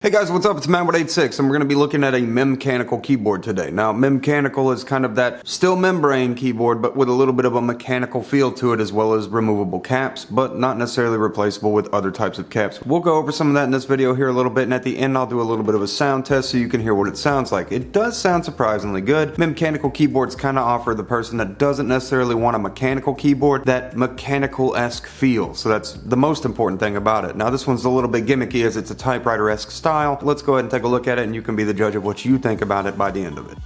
Hey guys, what's up? It's Matt86 and we're going to be looking at a Mem-chanical keyboard today. Now, Mem-chanical is kind of that still membrane keyboard, but with a little bit of a mechanical feel to it, as well as removable caps, but not necessarily replaceable with other types of caps. We'll go over some of that in this video here a little bit, and at the end I'll do a little bit of a sound test so you can hear what it sounds like. It does sound surprisingly good. Mem-chanical keyboards kind of offer the person that doesn't necessarily want a mechanical keyboard that mechanical-esque feel, so that's the most important thing about it. Now, this one's a little bit gimmicky as it's a typewriter-esque style. Let's go ahead and take a look at it, and you can be the judge of what you think about it by the end of it.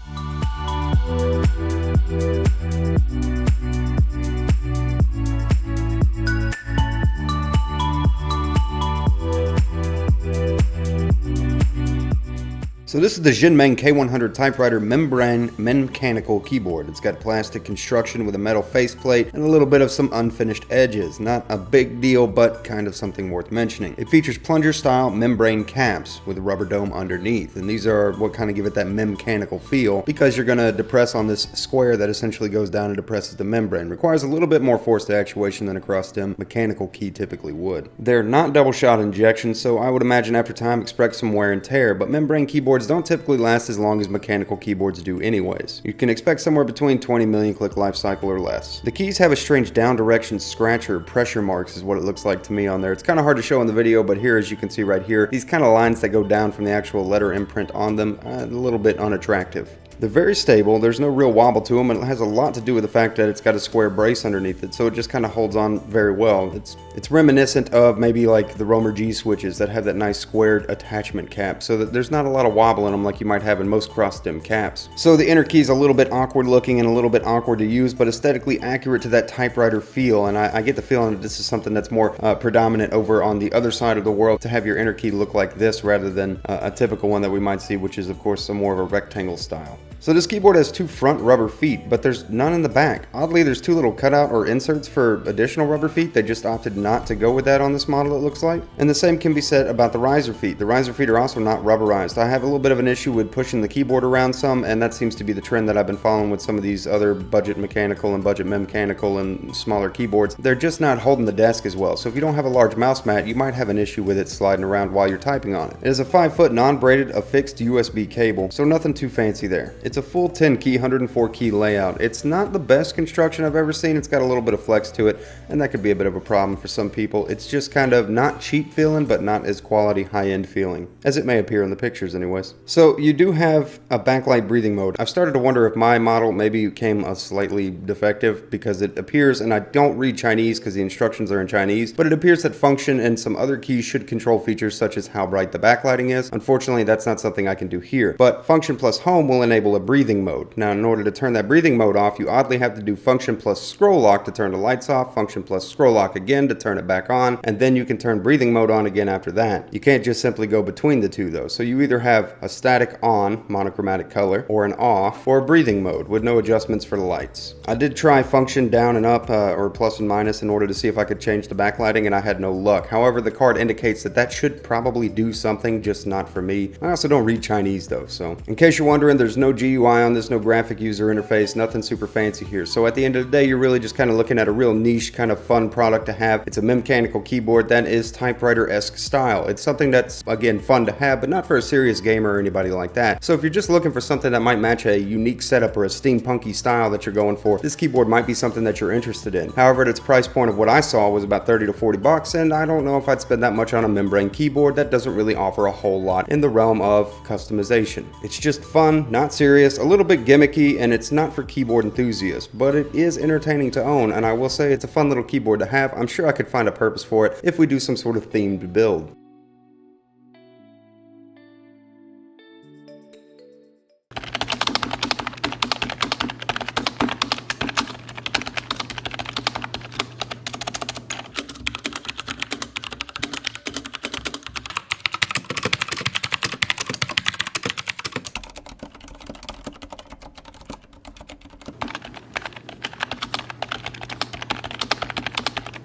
So this is the Xinmeng K100 Typewriter Membrane Mem-chanical Keyboard. It's got plastic construction with a metal faceplate and a little bit of some unfinished edges. Not a big deal, but kind of something worth mentioning. It features plunger-style membrane caps with a rubber dome underneath, and these are what kind of give it that mechanical feel, because you're going to depress on this square that essentially goes down and depresses the membrane. Requires a little bit more force to actuation than a cross-stem mechanical key typically would. They're not double-shot injections, so I would imagine after time expect some wear and tear, but membrane keyboards don't typically last as long as mechanical keyboards do anyways. You can expect somewhere between 20 million click life cycle or less. The keys have a strange down direction scratch or pressure marks is what it looks like to me on there. It's kind of hard to show in the video, but here, as you can see right here, these kind of lines that go down from the actual letter imprint on them, a little bit unattractive. They're very stable, there's no real wobble to them, and it has a lot to do with the fact that it's got a square brace underneath it, so it just kind of holds on very well. It's reminiscent of maybe like the Romer G switches that have that nice squared attachment cap, so that there's not a lot of wobble in them like you might have in most cross-stem caps. So the inner key is a little bit awkward looking and a little bit awkward to use, but aesthetically accurate to that typewriter feel, and I get the feeling that this is something that's more predominant over on the other side of the world, to have your inner key look like this rather than a typical one that we might see, which is of course some more of a rectangle style. So this keyboard has two front rubber feet, but there's none in the back. Oddly, there's two little cutout or inserts for additional rubber feet. They just opted not to go with that on this model, it looks like. And the same can be said about the riser feet. The riser feet are also not rubberized. I have a little bit of an issue with pushing the keyboard around some, and that seems to be the trend that I've been following with some of these other budget mechanical and budget mechanical and smaller keyboards. They're just not holding the desk as well. So if you don't have a large mouse mat, you might have an issue with it sliding around while you're typing on it. It is a 5-foot non-braided affixed USB cable, so nothing too fancy there. It's a full 10 key, 104 key layout. It's not the best construction I've ever seen. It's got a little bit of flex to it, and that could be a bit of a problem for some people. It's just kind of not cheap feeling, but not as quality high-end feeling, as it may appear in the pictures anyways. So you do have a backlight breathing mode. I've started to wonder if my model maybe came a slightly defective, because it appears, and I don't read Chinese because the instructions are in Chinese, but it appears that function and some other keys should control features such as how bright the backlighting is. Unfortunately, that's not something I can do here, but function plus home will enable a breathing mode. Now, in order to turn that breathing mode off, you oddly have to do function plus scroll lock to turn the lights off, function plus scroll lock again to turn it back on, and then you can turn breathing mode on again after that. You can't just simply go between the two though, so you either have a static on, monochromatic color, or an off, or a breathing mode with no adjustments for the lights. I did try function down and up, or plus and minus, in order to see if I could change the backlighting, and I had no luck. However, the card indicates that that should probably do something, just not for me. I also don't read Chinese though, so in case you're wondering, there's no GUI on this, no graphic user interface, nothing super fancy here. So at the end of the day, you're really just kind of looking at a real niche kind of fun product to have. It's a mechanical keyboard that is typewriter-esque style. It's something that's, again, fun to have, but not for a serious gamer or anybody like that. So if you're just looking for something that might match a unique setup or a steampunky style that you're going for, this keyboard might be something that you're interested in. However, at its price point of what I saw was about 30 to 40 bucks, and I don't know if I'd spend that much on a membrane keyboard that doesn't really offer a whole lot in the realm of customization. It's just fun, not serious, a little bit gimmicky, and it's not for keyboard enthusiasts, but it is entertaining to own, and I will say it's a fun little keyboard to have. I'm sure I could find a purpose for it if we do some sort of themed build.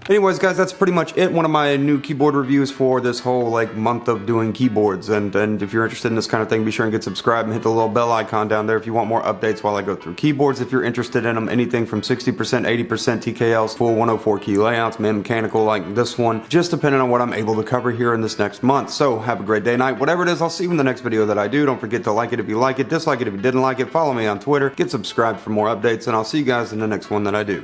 Anyways, guys, that's pretty much it. One of my new keyboard reviews for this whole like month of doing keyboards. And if you're interested in this kind of thing, be sure and get subscribed and hit the little bell icon down there if you want more updates while I go through keyboards. If you're interested in them, anything from 60%, 80% TKLs, full 104 key layouts, mechanical like this one, just depending on what I'm able to cover here in this next month. So have a great day, night, whatever it is. I'll see you in the next video that I do. Don't forget to like it if you like it, dislike it if you didn't like it, follow me on Twitter, get subscribed for more updates, and I'll see you guys in the next one that I do.